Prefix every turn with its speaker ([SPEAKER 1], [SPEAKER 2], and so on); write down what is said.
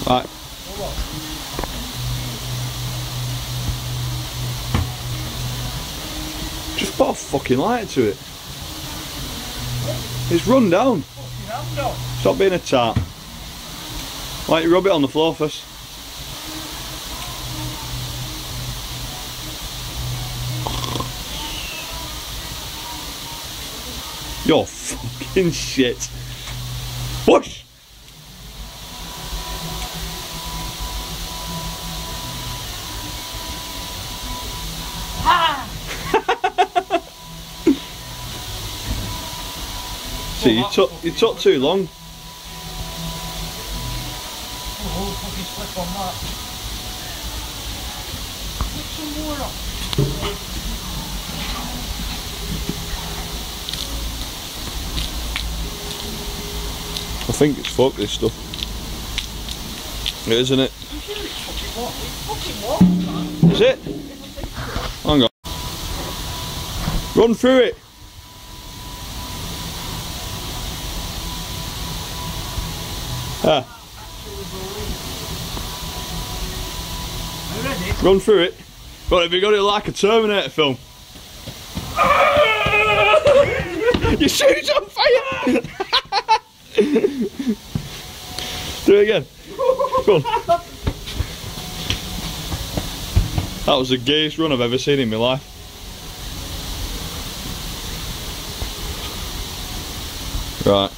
[SPEAKER 1] Right. Just put a fucking light to it. It's run down. Stop being a tart. Why don't you rub it on the floor first? You're fucking shit. Push! See, you took too long.
[SPEAKER 2] Oh, fucking slip on that. Put some more up.
[SPEAKER 1] I think it's fucked, this stuff. It is, isn't it?
[SPEAKER 2] I'm sure it's fucking water, man.
[SPEAKER 1] Is it? Hang on. Run through it. Ah.
[SPEAKER 2] Are you ready?
[SPEAKER 1] Run through it. But have you got it like a Terminator film? Your shoe's on fire! Do it again. Go on. That was the gayest run I've ever seen in my life. Right.